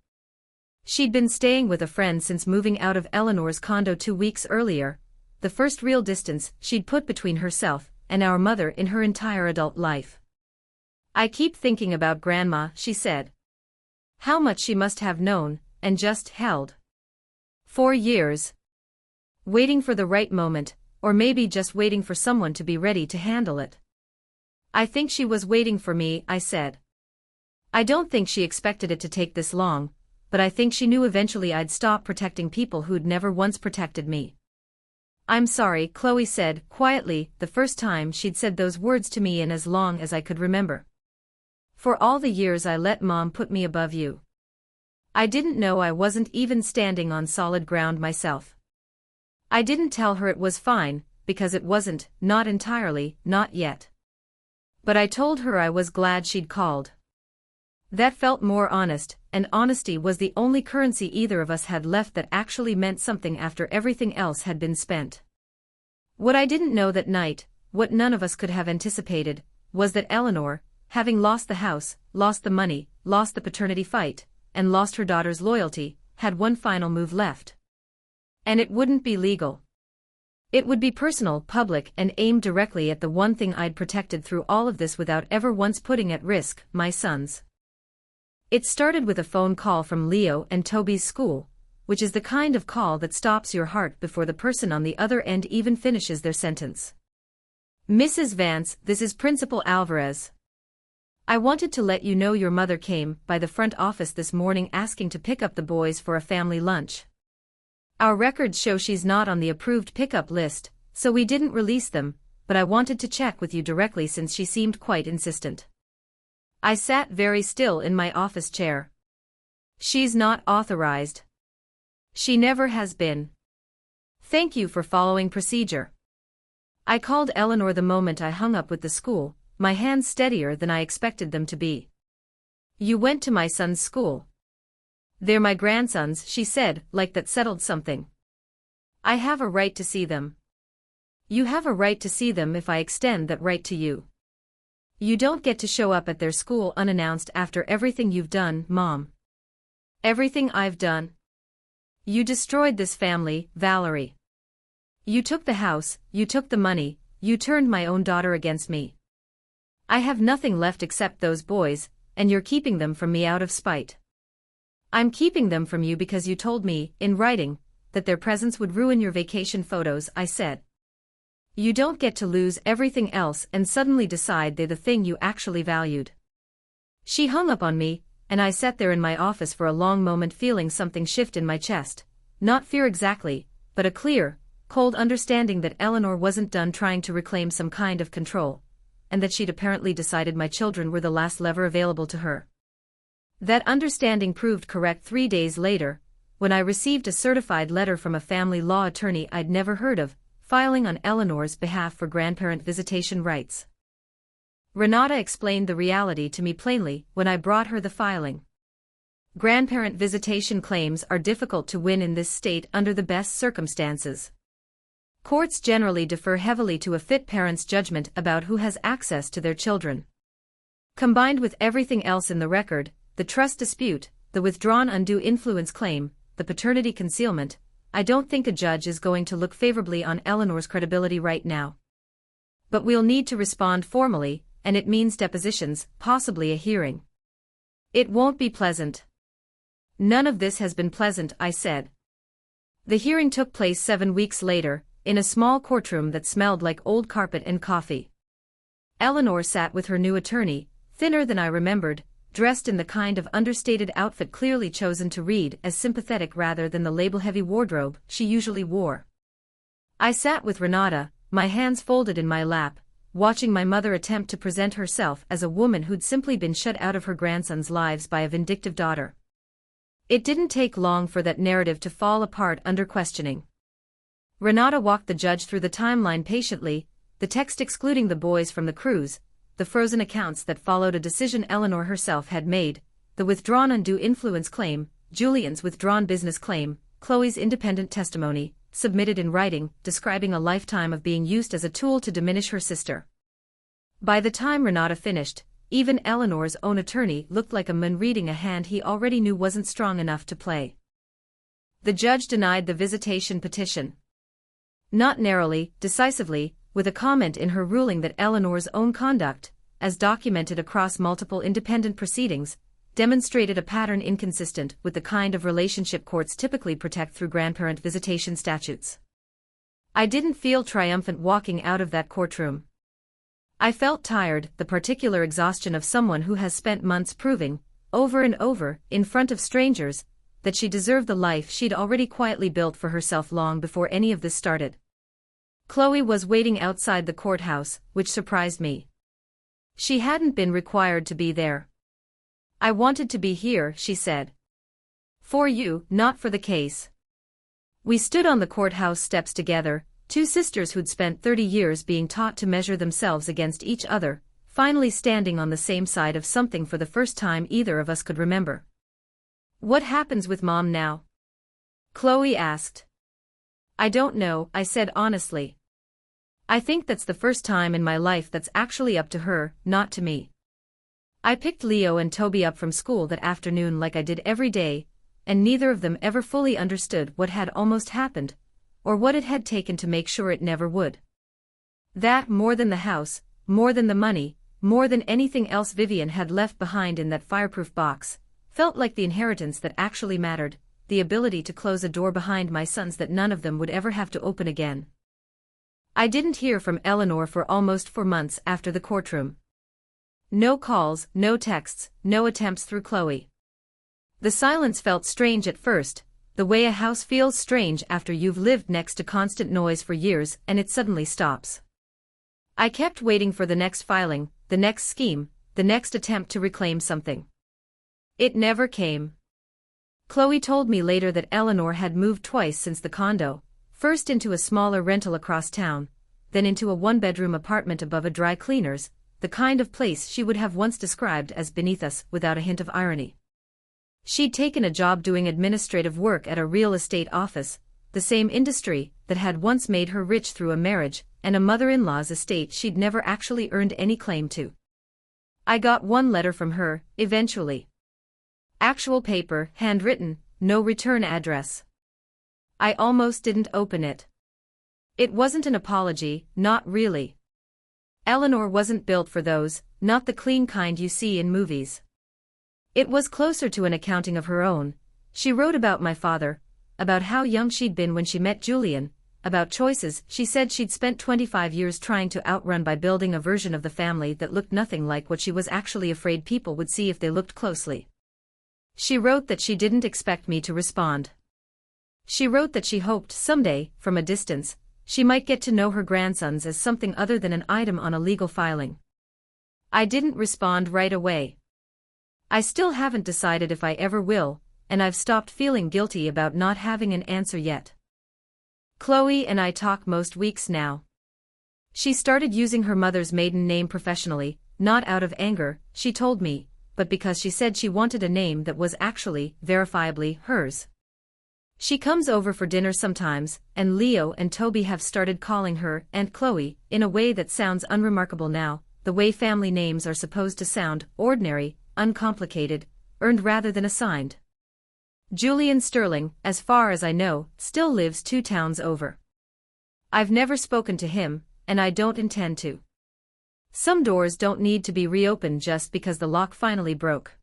She'd been staying with a friend since moving out of Eleanor's condo 2 weeks earlier, the first real distance she'd put between herself and our mother in her entire adult life. I keep thinking about Grandma, she said. How much she must have known, and just held. 4 years. Waiting for the right moment, or maybe just waiting for someone to be ready to handle it. I think she was waiting for me, I said. I don't think she expected it to take this long, but I think she knew eventually I'd stop protecting people who'd never once protected me. I'm sorry, Chloe said, quietly, the first time she'd said those words to me in as long as I could remember. For all the years I let Mom put me above you. I didn't know I wasn't even standing on solid ground myself. I didn't tell her it was fine, because it wasn't, not entirely, not yet. But I told her I was glad she'd called. That felt more honest, and honesty was the only currency either of us had left that actually meant something after everything else had been spent. What I didn't know that night, what none of us could have anticipated, was that Eleanor, having lost the house, lost the money, lost the paternity fight, and lost her daughter's loyalty, had one final move left. And it wouldn't be legal. It would be personal, public, and aimed directly at the one thing I'd protected through all of this without ever once putting at risk, my sons. It started with a phone call from Leo and Toby's school, which is the kind of call that stops your heart before the person on the other end even finishes their sentence. Mrs. Vance, this is Principal Alvarez. I wanted to let you know your mother came by the front office this morning asking to pick up the boys for a family lunch. Our records show she's not on the approved pickup list, so we didn't release them, but I wanted to check with you directly since she seemed quite insistent. I sat very still in my office chair. She's not authorized. She never has been. Thank you for following procedure. I called Eleanor the moment I hung up with the school, my hands steadier than I expected them to be. You went to my son's school. They're my grandsons, she said, like that settled something. I have a right to see them. You have a right to see them if I extend that right to you. You don't get to show up at their school unannounced after everything you've done, Mom. Everything I've done? You destroyed this family, Valerie. You took the house, you took the money, you turned my own daughter against me. I have nothing left except those boys, and you're keeping them from me out of spite. I'm keeping them from you because you told me, in writing, that their presence would ruin your vacation photos, I said. You don't get to lose everything else and suddenly decide they're the thing you actually valued. She hung up on me, and I sat there in my office for a long moment feeling something shift in my chest, not fear exactly, but a clear, cold understanding that Eleanor wasn't done trying to reclaim some kind of control, and that she'd apparently decided my children were the last lever available to her. That understanding proved correct 3 days later, when I received a certified letter from a family law attorney I'd never heard of, filing on Eleanor's behalf for grandparent visitation rights. Renata explained the reality to me plainly when I brought her the filing. Grandparent visitation claims are difficult to win in this state under the best circumstances. Courts generally defer heavily to a fit parent's judgment about who has access to their children. Combined with everything else in the record, the trust dispute, the withdrawn undue influence claim, the paternity concealment, I don't think a judge is going to look favorably on Eleanor's credibility right now. But we'll need to respond formally, and it means depositions, possibly a hearing. It won't be pleasant. None of this has been pleasant, I said. The hearing took place 7 weeks later, in a small courtroom that smelled like old carpet and coffee. Eleanor sat with her new attorney, thinner than I remembered, dressed in the kind of understated outfit clearly chosen to read as sympathetic rather than the label-heavy wardrobe she usually wore. I sat with Renata, my hands folded in my lap, watching my mother attempt to present herself as a woman who'd simply been shut out of her grandsons' lives by a vindictive daughter. It didn't take long for that narrative to fall apart under questioning. Renata walked the judge through the timeline patiently, the text excluding the boys from the cruise, the frozen accounts that followed a decision Eleanor herself had made, the withdrawn undue influence claim, Julian's withdrawn business claim, Chloe's independent testimony, submitted in writing, describing a lifetime of being used as a tool to diminish her sister. By the time Renata finished, even Eleanor's own attorney looked like a man reading a hand he already knew wasn't strong enough to play. The judge denied the visitation petition. Not narrowly, decisively, with a comment in her ruling that Eleanor's own conduct, as documented across multiple independent proceedings, demonstrated a pattern inconsistent with the kind of relationship courts typically protect through grandparent visitation statutes. I didn't feel triumphant walking out of that courtroom. I felt tired, the particular exhaustion of someone who has spent months proving, over and over, in front of strangers, that she deserved the life she'd already quietly built for herself long before any of this started. Chloe was waiting outside the courthouse, which surprised me. She hadn't been required to be there. "I wanted to be here," she said. "For you, not for the case." We stood on the courthouse steps together, two sisters who'd spent 30 years being taught to measure themselves against each other, finally standing on the same side of something for the first time either of us could remember. "What happens with Mom now?" Chloe asked. "I don't know," I said honestly. "I think that's the first time in my life that's actually up to her, not to me. I picked Leo and Toby up from school that afternoon like I did every day, and neither of them ever fully understood what had almost happened, or what it had taken to make sure it never would. That, more than the house, more than the money, more than anything else Vivian had left behind in that fireproof box, felt like the inheritance that actually mattered, the ability to close a door behind my sons that none of them would ever have to open again. I didn't hear from Eleanor for almost 4 months after the courtroom. No calls, no texts, no attempts through Chloe. The silence felt strange at first, the way a house feels strange after you've lived next to constant noise for years and it suddenly stops. I kept waiting for the next filing, the next scheme, the next attempt to reclaim something. It never came. Chloe told me later that Eleanor had moved twice since the condo, first into a smaller rental across town, then into a 1-bedroom apartment above a dry cleaner's, the kind of place she would have once described as beneath us without a hint of irony. She'd taken a job doing administrative work at a real estate office, the same industry that had once made her rich through a marriage and a mother-in-law's estate she'd never actually earned any claim to. I got one letter from her, eventually. Actual paper, handwritten, no return address. I almost didn't open it. It wasn't an apology, not really. Eleanor wasn't built for those, not the clean kind you see in movies. It was closer to an accounting of her own. She wrote about my father, about how young she'd been when she met Julian, about choices she said she'd spent 25 years trying to outrun by building a version of the family that looked nothing like what she was actually afraid people would see if they looked closely. She wrote that she didn't expect me to respond. She wrote that she hoped someday, from a distance, she might get to know her grandsons as something other than an item on a legal filing. I didn't respond right away. I still haven't decided if I ever will, and I've stopped feeling guilty about not having an answer yet. Chloe and I talk most weeks now. She started using her mother's maiden name professionally, not out of anger, she told me, but because she said she wanted a name that was actually, verifiably, hers. She comes over for dinner sometimes, and Leo and Toby have started calling her Aunt Chloe, in a way that sounds unremarkable now, the way family names are supposed to sound, ordinary, uncomplicated, earned rather than assigned. Julian Sterling, as far as I know, still lives 2 towns over. I've never spoken to him, and I don't intend to. Some doors don't need to be reopened just because the lock finally broke.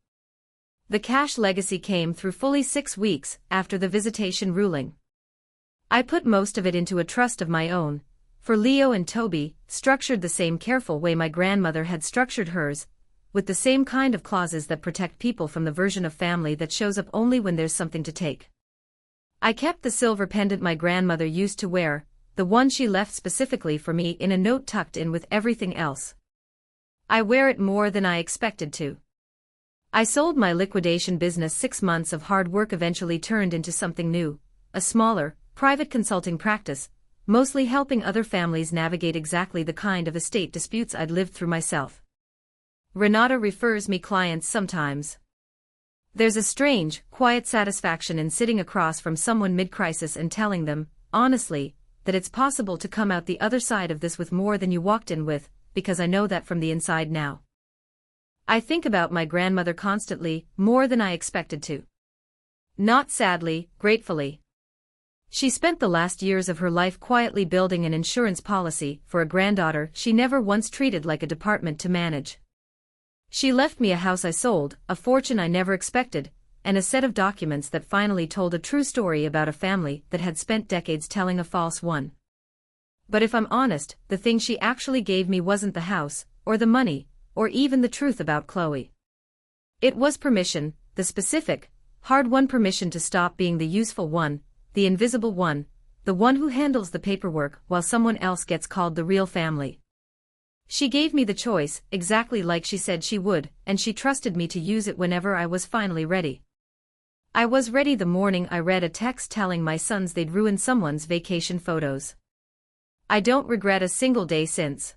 The cash legacy came through fully 6 weeks after the visitation ruling. I put most of it into a trust of my own, for Leo and Toby, structured the same careful way my grandmother had structured hers, with the same kind of clauses that protect people from the version of family that shows up only when there's something to take. I kept the silver pendant my grandmother used to wear, the one she left specifically for me in a note tucked in with everything else. I wear it more than I expected to. I sold my liquidation business. 6 months of hard work eventually turned into something new, a smaller, private consulting practice, mostly helping other families navigate exactly the kind of estate disputes I'd lived through myself. Renata refers me clients sometimes. There's a strange, quiet satisfaction in sitting across from someone mid-crisis and telling them, honestly, that it's possible to come out the other side of this with more than you walked in with, because I know that from the inside now. I think about my grandmother constantly, more than I expected to. Not sadly, gratefully. She spent the last years of her life quietly building an insurance policy for a granddaughter she never once treated like a department to manage. She left me a house I sold, a fortune I never expected, and a set of documents that finally told a true story about a family that had spent decades telling a false one. But if I'm honest, the thing she actually gave me wasn't the house, or the money, or even the truth about Chloe. It was permission, the specific, hard-won permission to stop being the useful one, the invisible one, the one who handles the paperwork while someone else gets called the real family. She gave me the choice, exactly like she said she would, and she trusted me to use it whenever I was finally ready. I was ready the morning I read a text telling my sons they'd ruined someone's vacation photos. I don't regret a single day since.